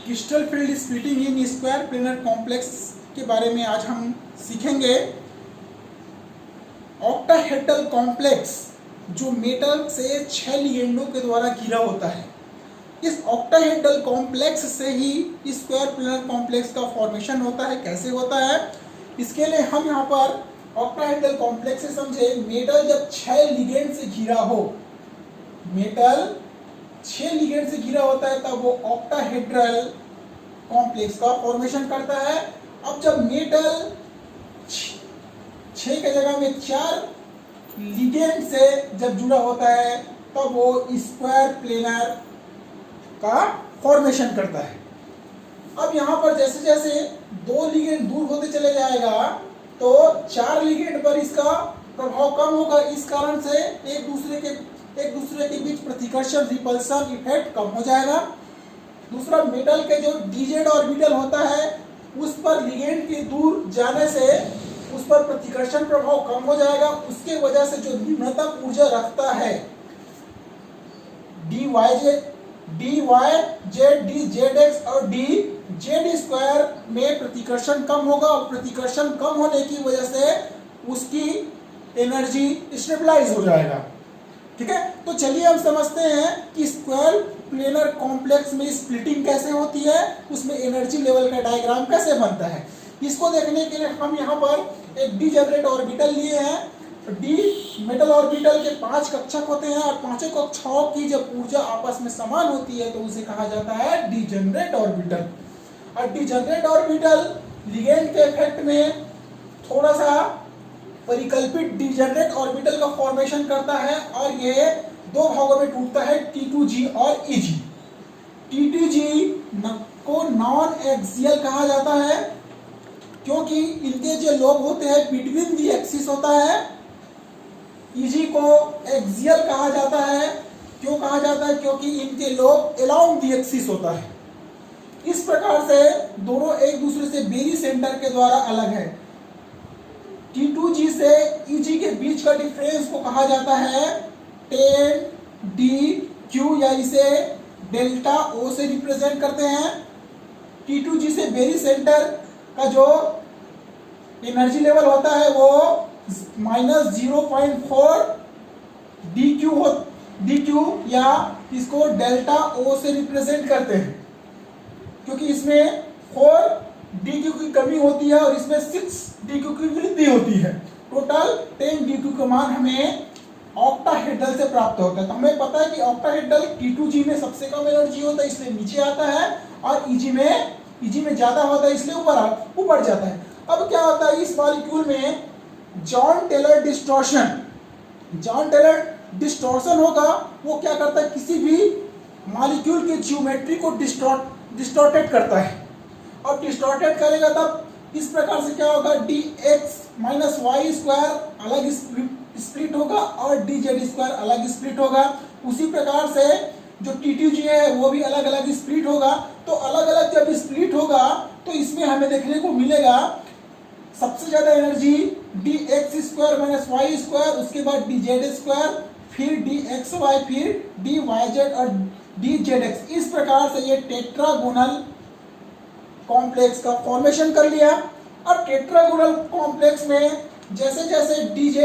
Crystal field splitting in square planar complex के बारे में आज हम सीखेंगे। ऑक्टाहेड्रल कॉम्प्लेक्स जो मेटल से 6 लिगेंडों के द्वारा घिरा होता है, इस ऑक्टाहेड्रल कॉम्प्लेक्स से ही स्क्वायर प्लेनर कॉम्प्लेक्स का फॉर्मेशन होता है। कैसे होता है, इसके लिए हम यहाँ पर ऑक्टाहेड्रल कॉम्प्लेक्स से समझे। मेटल जब 6 लिगेंड से घिरा हो, मेटल 6 लिगेंड से घिरा होता है, तब वो ऑक्टाहेड्रल कॉम्प्लेक्स का फॉर्मेशन करता है। अब जब मेटल 6 की जगह में 4 लिगेंड से जब जुड़ा होता है, तब वो स्क्वायर प्लेनर का फॉर्मेशन करता है। अब यहाँ पर जैसे जैसे 2 लिगेंड दूर होते चले जाएगा, तो 4 लिगेंड पर इसका प्रभाव कम होगा। इस कारण से एक दूसरे के बीच प्रतिकर्षण रिपल्सन इफेक्ट कम हो जाएगा। दूसरा, मेटल के जो डीजेड ऑर्बिटल होता है, उस पर लिगेंड के दूर जाने से उस पर प्रतिकर्षण प्रभाव कम हो जाएगा। उसके वजह से जो न्यूनतम ऊर्जा रखता है dy z d zx और d z स्क्वायर में प्रतिकर्षण कम होगा, और प्रतिकर्षण कम होने की वजह से उसकी एनर्जी स्टेबलाइज हो जाएगा। ठीक है, तो चलिए हम समझते हैं कि स्क्वायर प्लेनर कॉम्प्लेक्स में स्प्लिटिंग कैसे होती है, उसमें एनर्जी लेवल का डायग्राम कैसे बनता है। इसको देखने के लिए हम यहाँ पर एक डीजेनरेट ऑर्बिटल लिए हैं। डी मेटल ऑर्बिटल के 5 कक्षक होते हैं, और पांचों कक्षाओं की जब ऊर्जा आपस में समान होती है तो उसे कहा जाता है डीजेनरेट ऑर्बिटल। और डीजेनरेट ऑर्बिटल लिगेंड के इफेक्ट में थोड़ा सा परिकल्पित डीजेनरेट ऑर्बिटल का फॉर्मेशन करता है, और ये 2 भागों में टूटता है, T2G और EG। T2G को नॉन एक्सियल कहा जाता है, क्योंकि इनके जो लोब होते हैं बिटवीन दी एक्सिस होता है। EG को एक्सियल कहा जाता है। क्यों कहा जाता है? क्योंकि इनके लोब अलोंग दी एक्सिस होता है। इस प्रकार से दोनों एक दूसरे से बेरी सेंटर के द्वारा अलग है। T2G से EG के बीच का डिफरेंस को कहा जाता है 10dq, या इसे डेल्टा O से रिप्रेजेंट करते हैं। T2G से बेरी सेंटर का जो एनर्जी लेवल होता है वो -0.4 dq, या इसको डेल्टा O से रिप्रेजेंट करते हैं, क्योंकि इसमें 4 dq की कमी होती है और इसमें 6 dq की वृद्धि होती है। टोटल 10 dq का मान हमें ऑक्टाहेड्रल से प्राप्त होता है। तो हमें पता है कि ऑक्टाहेड्रल T2G में सबसे कम एनर्जी होता है, इसलिए नीचे आता है, और EG में ज्यादा होता है, इसलिए ऊपर जाता है। अब क्या होता है, इस मॉलिक्यूल में जॉन टेलर डिस्टॉर्शन होगा। वो क्या करता है, किसी भी मॉलिक्यूल के ज्योमेट्री को डिस्टॉर्टेड करता है, और डिस्टॉर्टेड करेगा तब इस प्रकार से क्या होगा, dx - y स्क्वायर अलग स्प्लिट होगा और dz स्क्वायर अलग स्प्लिट होगा। उसी प्रकार से जो T2G है वो भी अलग अलग स्प्लिट होगा। तो अलग अलग जब स्प्लिट होगा तो इसमें हमें देखने को मिलेगा सबसे ज्यादा energy dx square - y square, उसके बाद dz स्क्वायर, फिर dxy, फिर dyz और dzx। इस प्रकार से ये टेट्रागोनल कॉम्प्लेक्स का फॉर्मेशन कर लिया। अब टेट्रागोनल कॉम्प्लेक्स में जैसे जैसे dz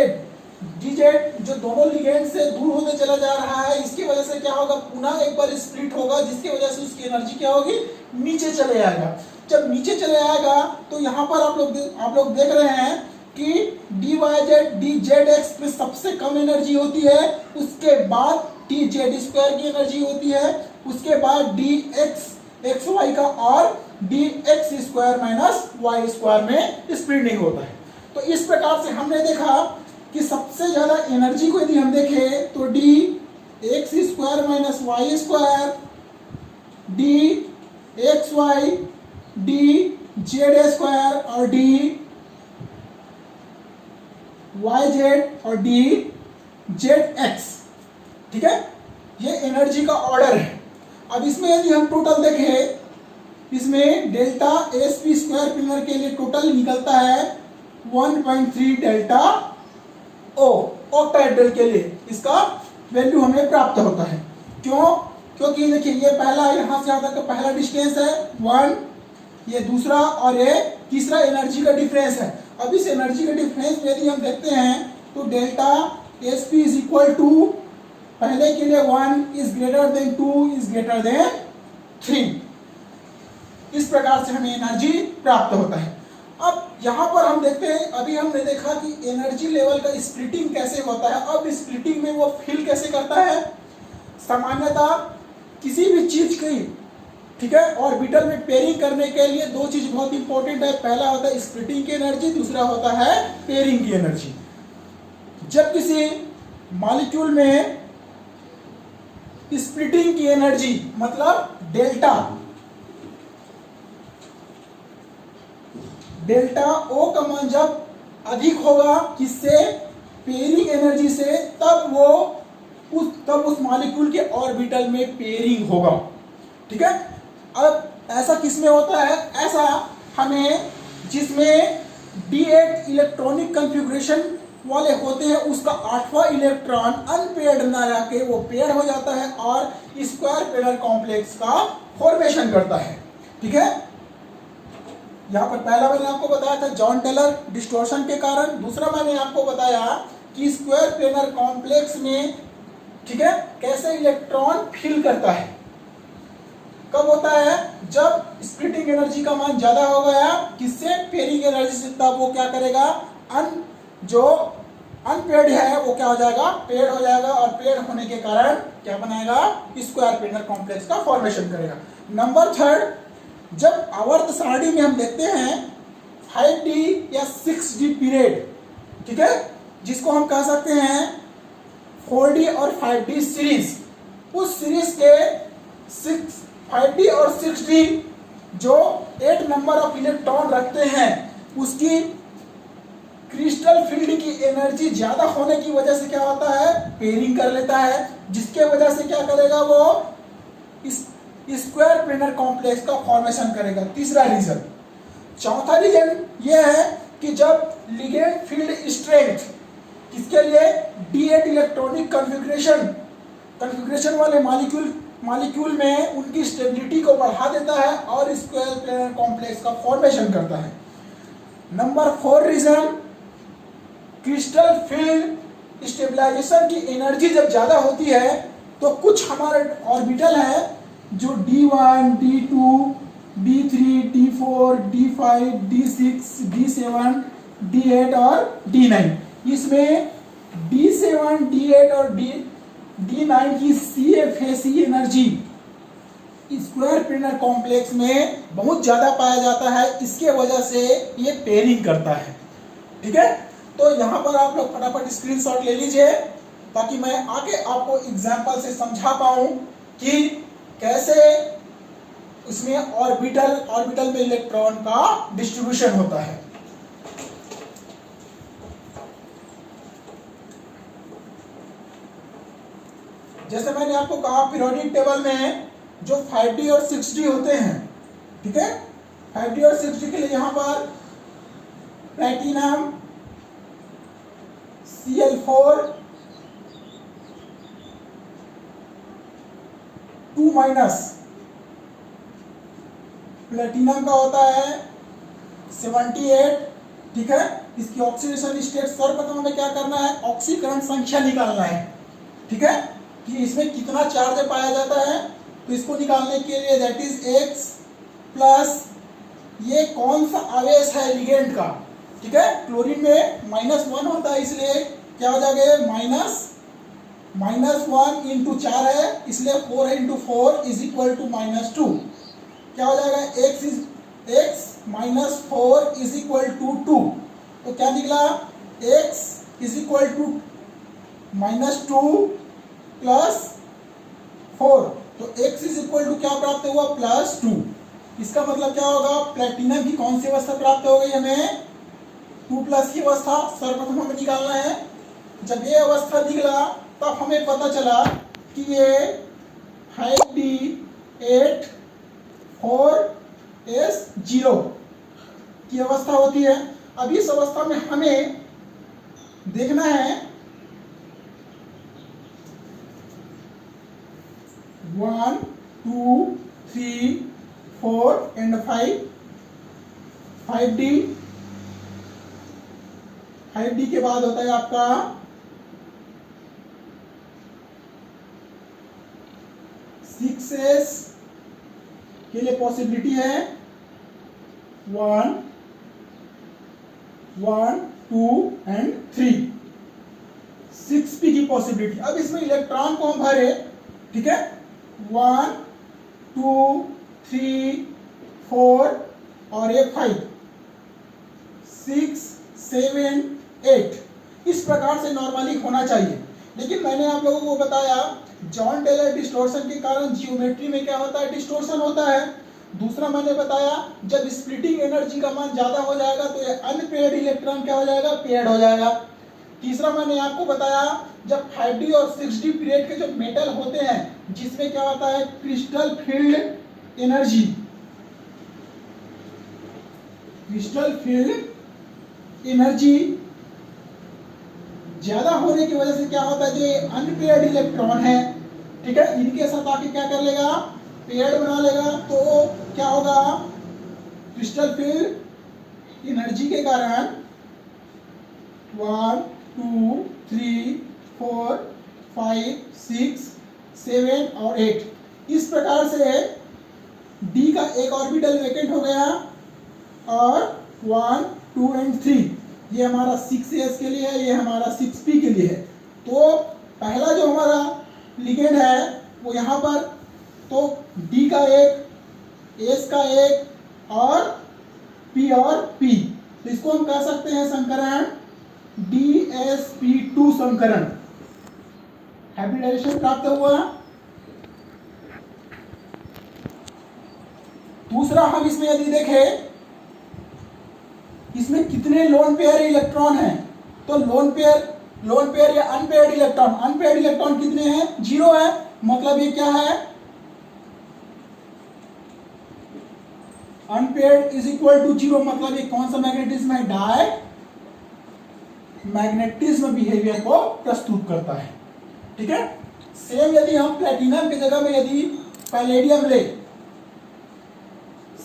जो दोनों लिगेंड से दूर होते चला जा रहा है, इसकी वजह से क्या होगा, पुनः एक बार स्प्लिट होगा, जिसकी वजह से उसकी एनर्जी क्या होगी, नीचे चले आएगा। जब नीचे चले आएगा तो यहाँ पर आप लोग देख रहे हैं कि dyz dzx में सबसे कम एनर्जी होती है, उसके बाद dz स्क्वायर की एनर्जी होती है, उसके बाद dxy का, और dx स्क्वायर - y स्क्वायर में स्प्लिटिंग होता है। तो इस प्रकार से हमने देखा कि सबसे ज्यादा एनर्जी को यदि हम देखें तो dx square - y square, dxy, dz square और dyz और dzx। ठीक है, ये एनर्जी का ऑर्डर है। अब इसमें यदि हम टोटल देखें, इसमें डेल्टा sp स्क्वायर प्लेनर के लिए टोटल निकलता है 1.3 डेल्टा O ऑक्टाहेड्रल के लिए। इसका वैल्यू हमें प्राप्त होता है। क्यों? क्योंकि देखिए ये पहला यहाँ से यहाँ तक का पहला डिस्टेंस है 1, ये दूसरा और ये तीसरा एनर्जी का डिफरेंस है। अब इस एनर्जी का डिफरेंस यदि हम देखते हैं तो delta S P is equal to, पहले के लिए 1 is greater than 2 is greater than 3। इस प्रकार से हमें एनर्जी प्राप्त होता है। अब यहाँ पर हम देखते हैं, अभी हमने देखा कि एनर्जी लेवल का स्प्लिटिंग कैसे होता है। अब स्प्लिटिंग में वो फील कैसे करता है। सामान्यतः किसी भी चीज की, ठीक है, ऑर्बिटल में पेयरिंग करने के लिए दो चीज बहुत इंपॉर्टेंट है। पहला होता है स्प्लिटिंग की एनर्जी, दूसरा होता है पेयरिंग की एनर्जी। जब किसी मॉलिक्यूल में स्प्लिटिंग की एनर्जी मतलब डेल्टा ओ का मान जब अधिक होगा किससे, पेयरिंग एनर्जी से, तब उस मॉलिक्यूल के ऑर्बिटल में पेयरिंग होगा। ठीक है। अब ऐसा किसमें होता है, ऐसा हमें जिसमें D8 इलेक्ट्रॉनिक कॉन्फ़िगरेशन वाले होते हैं उसका 8वां इलेक्ट्रॉन अनपेयर्ड ना रखे वो पेयर हो जाता है और स्क्वायर पेयर कॉम्प्लेक्स का फॉर्मेशन करता है। ठीक है। यहाँ पर पहला मैंने आपको बताया था जॉन टेलर डिस्टॉर्शन के कारण, दूसरा मैंने आपको बताया कि स्क्वायर प्लेनर कॉम्प्लेक्स में, ठीक है, कैसे इलेक्ट्रॉन फिल करता है। कब होता है, जब स्प्लिटिंग एनर्जी का मान ज्यादा हो गया किससे, पेयरिंग एनर्जी से, तब वो क्या करेगा, जो अनपेयर्ड है वो क्या हो जाएगा, पेयर्ड हो जाएगा और पेयर्ड होने के कारण क्या बनाएगा, स्क्वायर प्लेनर कॉम्प्लेक्स का फॉर्मेशन करेगा। नंबर थर्ड, जब आवर्त सारणी में हम देखते हैं 5D या 6D पीरियड, ठीक है, जिसको हम कह सकते हैं 4D और 5D सीरीज, उस सीरीज के 5D और 6D जो 8 नंबर ऑफ इलेक्ट्रॉन रखते हैं उसकी क्रिस्टल फील्ड की एनर्जी ज्यादा होने की वजह से क्या होता है, पेयरिंग कर लेता है, जिसके वजह से क्या करेगा, वो स्क्वायर प्लेनर कॉम्प्लेक्स का फॉर्मेशन करेगा। तीसरा रीजन। चौथा रीजन यह है कि जब लिगेंड फील्ड स्ट्रेंथ किसके लिए, D8 इलेक्ट्रॉनिक कॉन्फ़िगरेशन वाले मॉलिक्यूल में उनकी स्टेबिलिटी को बढ़ा देता है और स्क्वायर प्लेनर कॉम्प्लेक्स का फॉर्मेशन करता है। Number 4 reason, crystal field stabilization की एनर्जी जब ज्यादा होती है तो कुछ हमारे ऑर्बिटल है जो D1, D2, D3, D4, D5, D6, D7, D8 और D9, इसमें D7, D8 और D9 की CFAC energy square planar complex में बहुत ज्यादा पाया जाता है, इसके वजह से ये पेयरिंग करता है। ठीक है। तो यहाँ पर आप लोग फटाफट स्क्रीनशॉट ले लीजिए ताकि मैं आगे आपको एग्जाम्पल से समझा पाऊं कि कैसे उसमें ऑर्बिटल में इलेक्ट्रॉन का डिस्ट्रीब्यूशन होता है। जैसे मैंने आपको कहा पीरियोडिक टेबल में जो 5D और 6D होते हैं, ठीक है, 5D और 6D के लिए यहां पर प्लैटिनम Cl4 2- प्लेटिनम का होता है 78, ठीक है। इसकी ऑक्सीडेशन स्टेट सर्वप्रथम हमें क्या करना है, ऑक्सीकरण संख्या निकालना है, ठीक है, कि इसमें कितना चार्ज पाया जाता है। तो इसको निकालने के लिए दैट इज X प्लस ये कौन सा आवेश है लिगेंड का, ठीक है, क्लोरीन में -1 होता है इसलिए क्या हो जाएगा, -1 इंटू 4 है इसलिए 4 इंटू 4 इज इक्वल टू -2, क्या हो जाएगा, x -4 इज इक्वल टू 2। तो क्या निकला, x is equal to -2 plus 4, तो x इज इक्वल टू क्या प्राप्त हुआ, +2। इसका मतलब क्या होगा, प्लेटिनम की कौन सी अवस्था प्राप्त हो गई हमें, 2+ की अवस्था सर्वप्रथम हमें निकालना है। जब ये अवस्था निकला तब हमें पता चला कि ये 5D8 4S0 की अवस्था होती है। अब इस अवस्था में हमें देखना है 1 2 3 4 एंड 5, 5D, 5D के बाद होता है आपका 6S के लिए पॉसिबिलिटी है 1 1 2 एंड 3, 6P की पॉसिबिलिटी। अब इसमें इलेक्ट्रॉन को हम भरे, ठीक है, 1 2 3 4 और ये 5 6 7 8, इस प्रकार से नॉर्मली होना चाहिए। लेकिन मैंने आप लोगों को बताया जॉन टेलर डिस्टॉर्शन के कारण जियोमेट्री में क्या होता है, डिस्टॉर्शन होता है। दूसरा मैंने बताया जब स्प्लिटिंग एनर्जी का मान ज्यादा हो जाएगा तो ये अनपेयर्ड इलेक्ट्रॉन क्या हो जाएगा, पेयर्ड हो जाएगा। तीसरा मैंने आपको बताया जब 5D और 6D पीरियड के जो मेटल होते हैं जिसमें क्या होता है crystal field energy, crystal field energy ज्यादा होने की वजह से क्या होता है, जो ये अनपेयर्ड इलेक्ट्रॉन है, ठीक है, इनके साथ आके क्या कर लेगा, पेयर्ड बना लेगा। तो क्या होगा, क्रिस्टल फील्ड एनर्जी के कारण 1 2 3 4 5 6 7 और 8, इस प्रकार से D का एक ऑर्बिटल वेकेंट हो गया और 1 2 एंड 3 ये हमारा 6S के लिए है, ये हमारा 6P के लिए है। तो पहला जो हमारा लिगेंड है वो यहाँ पर, तो D का एक, S का एक और P और P, तो इसको हम कह सकते हैं संकरण DsP2 संकरण। हाइब्रिडाइजेशन प्राप्त हुआ। दूसरा हम इसमें यदि देखें इसमें कितने लोन पेयर इलेक्ट्रॉन हैं, तो लोन पेयर या अनपेयर्ड इलेक्ट्रॉन कितने हैं, 0 है। मतलब ये क्या है, अनपेयर्ड इज इक्वल टू 0, मतलब ये कौन सा मैग्नेटिज्म है, डाई मैग्नेटिज्म बिहेवियर को प्रस्तुत करता है, ठीक है। सेम यदि हम प्लेटिनम की जगह में यदि पैलेडियम ले,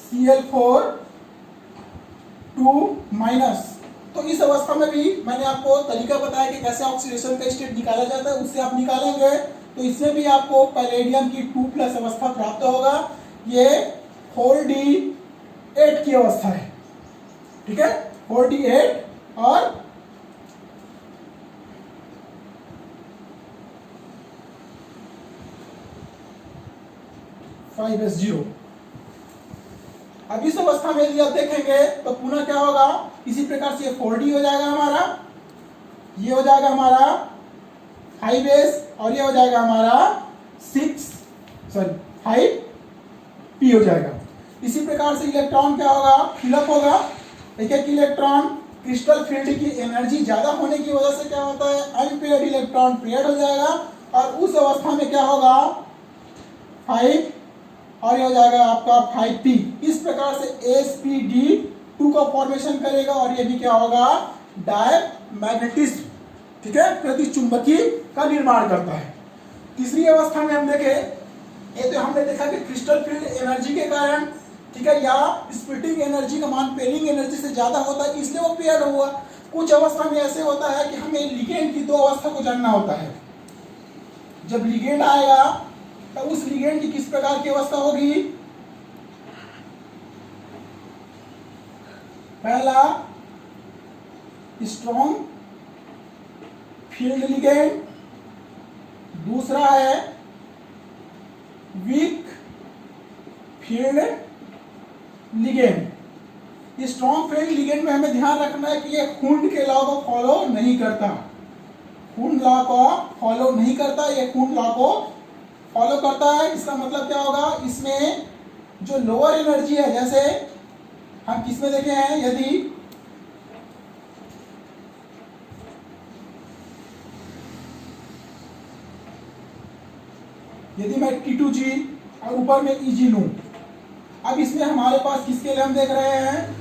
Cl4 2-, तो इस अवस्था में भी मैंने आपको तरीका बताया कि कैसे ऑक्सीडेशन का स्टेट निकाला जाता है, उससे आप निकालेंगे तो इसमें भी आपको पैलेडियम की 2+ अवस्था प्राप्त होगा। ये 4D8 की अवस्था है, ठीक है, 4D8 और 5s0। अब इस अवस्था में यदि आप देखेंगे तो पुनः क्या होगा, इसी प्रकार से 4D हो जाएगा हमारा, ये हो जाएगा हमारा 5s और ये हो जाएगा हमारा 5P हो जाएगा। इसी प्रकार से इलेक्ट्रॉन क्या होगा, फिलअप होगा। एक एक इलेक्ट्रॉन क्रिस्टल फील्ड की एनर्जी ज्यादा होने की वजह से क्या होता है, अनपेयर्ड इलेक्ट्रॉन पेयर्ड हो जाएगा और उस अवस्था में क्या होगा 5 और ये हो जाएगा आपका 5P। इस प्रकार से sp2 का फॉर्मेशन करेगा और ये भी क्या होगा, डायमैग्नेटिज्म, ठीक है, प्रतिचुंबकीय का निर्माण करता है। तीसरी अवस्था में हम देखें, ये तो हमने देखा कि क्रिस्टल फील्ड एनर्जी के कारण, ठीक है, या स्प्लिटिंग एनर्जी का मान पेयरिंग एनर्जी से ज्यादा होता है इसलिए वो पेयर्ड हुआ। कुछ अवस्था में ऐसे होता है कि हमें लिगेंड की 2 अवस्था को जानना होता है। जब लिगेंड आएगा तो उस लिगेंड की किस प्रकार की अवस्था होगी, पहला स्ट्रॉन्ग फील्ड लिगेंड, दूसरा है weak field ligand. Strong field ligand में हमें ध्यान रखना है कि ये खून के लॉ को फॉलो नहीं करता, खून लॉ को फॉलो नहीं करता, ये खून लॉ को फॉलो करता है। इसका मतलब क्या होगा, इसमें जो लोअर एनर्जी है, जैसे हम किसमें देखे हैं, यदि मैं T2G और ऊपर में Eg लूं, अब इसमें हमारे पास किसके लिए हम देख रहे हैं,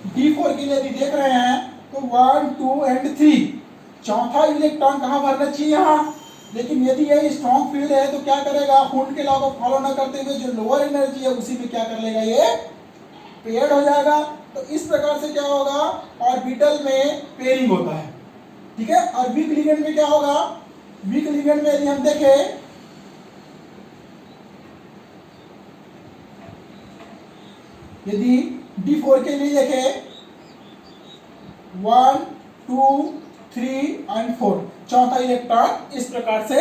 D4 के लिए यदि देख रहे हैं तो 1 2 एंड 3, चौथा इलेक्ट्रॉन कहां भरना चाहिए, यहाँ लेकिन यदि ये स्ट्रॉन्ग फील्ड है तो क्या करेगा, हुंड के लॉ को फॉलो न करते हुए जो लोअर एनर्जी है उसी में क्या कर लेगा, ये पेयर्ड हो जाएगा। तो इस प्रकार से क्या होगा, ऑर्बिटल में पेयरिंग होता है, ठीक है। और वीक लिगेंड में क्या होगा, वीक लिगेंड में यदि हम देखें, यदि D4 के लिए देखें 1 2 3 और 4, चौथा इलेक्ट्रॉन इस प्रकार से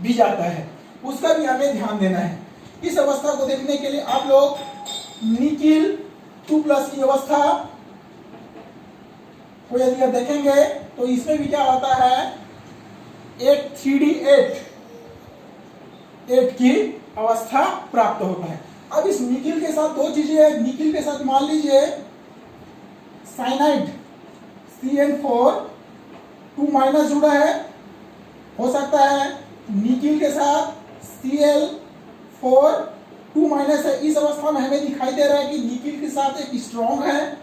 भी जाता है, उसका भी हमें ध्यान देना है। इस अवस्था को देखने के लिए आप लोग निकिल 2+ की अवस्था को यदि आप देखेंगे तो इसमें भी क्या होता है, 8 की अवस्था प्राप्त होता है। अब इस निकिल के साथ दो चीजें हैं, निकिल के साथ मान लीजिए साइनाइड CN4 2- जुड़ा है, हो सकता है निकिल के साथ Cl4 2- है। इस अवस्था में हमें दिखाई दे रहा है कि निकिल के साथ एक स्ट्रॉन्ग है,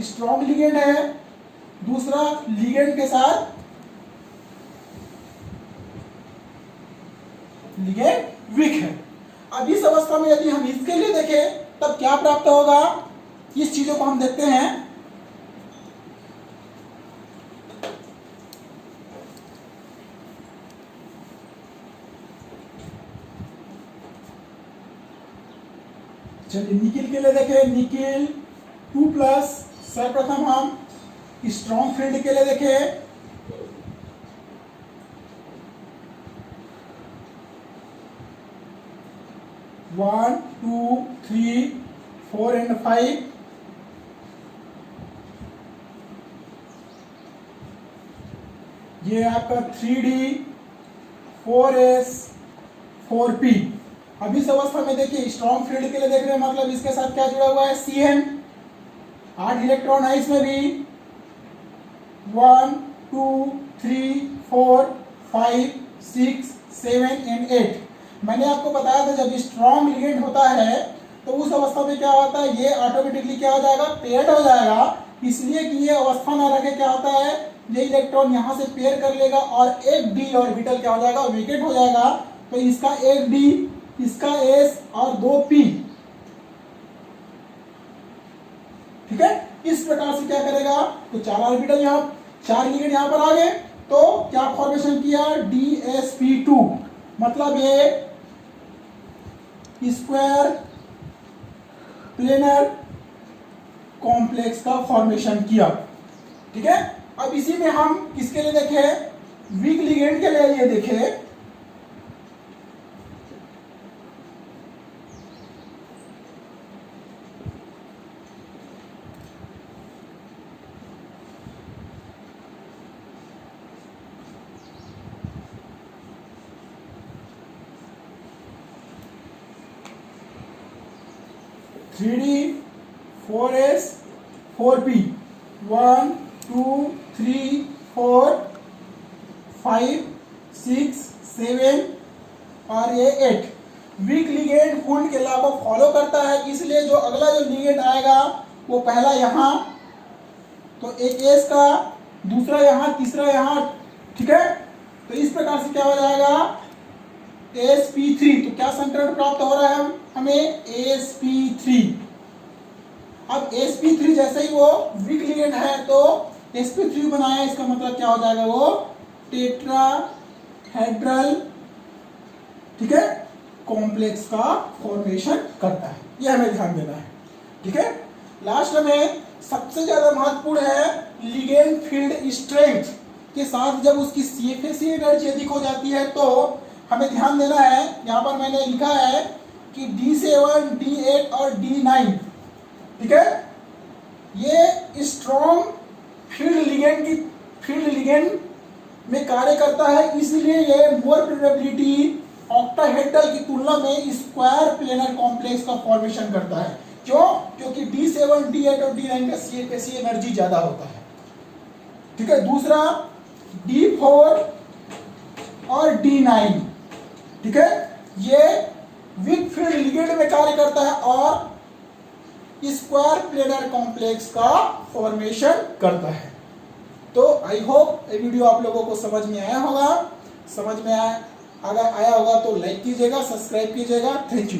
स्ट्रॉन्ग लिगेंड है, दूसरा लिगेंड के साथ लिगेंड वीक है। अब इस अवस्था में यदि हम इसके लिए देखें तब क्या प्राप्त होगा, इस चीजों को हम देखते हैं। चलिए निकिल के लिए देखें, निकिल 2+, सर्वप्रथम हम स्ट्रॉन्ग फील्ड के लिए देखें, वन 2 3 4 और 5, ये आपका 3D 4S 4P। अब इस अवस्था में देखिए स्ट्रॉन्ग फील्ड के लिए देख रहे हैं, मतलब इसके साथ क्या जुड़ा हुआ है, Cn, 8 इलेक्ट्रॉन है इसमें भी, 1 2 3 4 5 6 7 और 8। मैंने आपको बताया था जब स्ट्रॉन्ग लिगेंड होता है तो उस अवस्था में क्या होता है, ये ऑटोमेटिकली क्या हो जाएगा, पेयर्ड हो जाएगा। इसलिए कि ये अवस्था ना रखे क्या होता है, ये इलेक्ट्रॉन यहां से पेयर कर लेगा और एक D ऑर्बिटल क्या हो जाएगा, वेकेट हो जाएगा। तो इसका एक D, इसका S और 2 P, ठीक है। इस प्रकार से क्या करेगा, तो 4 ऑर्बिटल यहाँ, 4 लिगेंड यहां पर आ गए, तो क्या फॉर्मेशन किया, DsP2, मतलब ये स्क्वायर प्लेनर कॉम्प्लेक्स का फॉर्मेशन किया, ठीक है। अब इसी में हम किसके लिए देखें, वीक लिगेंड के लिए ये देखें, थ्री 4S 4P 1 2 3 4 5 6 7 और ये 8। वीक लिगेंड हुंड के लॉ को फॉलो करता है, इसलिए जो अगला जो लिगेंड आएगा वो पहला यहाँ, तो एक एस का, दूसरा यहाँ, तीसरा यहाँ, ठीक है। तो इस प्रकार से क्या हो जाएगा, sp3। तो क्या संकरण प्राप्त हो रहा है हमें, sp3। अब sp3 जैसे ही वो वीक लिगेंड है तो sp3 बनाया, इसका मतलब क्या हो जाएगा, वो टेट्राहेड्रल, ठीक है, कॉम्प्लेक्स का फॉर्मेशन करता है। ये हमें ध्यान देना है, ठीक है। लास्ट में सबसे ज्यादा महत्वपूर्ण है लिगेंड फील्ड स्ट्रेंथ के साथ जब उसकी CFAC एनर्जी अधिक हो जाती है तो हमें ध्यान देना है। यहाँ पर मैंने लिखा है कि D7, D8 और D9, ठीक है, ये स्ट्रॉन्ग फील्ड लिगेंड में कार्य करता है, इसलिए ये मोर प्रोबेबिलिटी ऑक्टाहेड्रल की तुलना में स्क्वायर प्लेनर कॉम्प्लेक्स का फॉर्मेशन करता है। क्यों? क्योंकि D7, D8 और D9 का CFAC एनर्जी ज्यादा होता है, ठीक है। दूसरा D4 और D9, ठीक है, ये वीक फील्ड लिगेंड में कार्य करता है और स्क्वायर प्लेनर कॉम्प्लेक्स का फॉर्मेशन करता है। तो आई होप ये वीडियो आप लोगों को समझ में आया होगा। समझ में आया, अगर आया होगा तो लाइक कीजिएगा, सब्सक्राइब कीजिएगा। Thank you.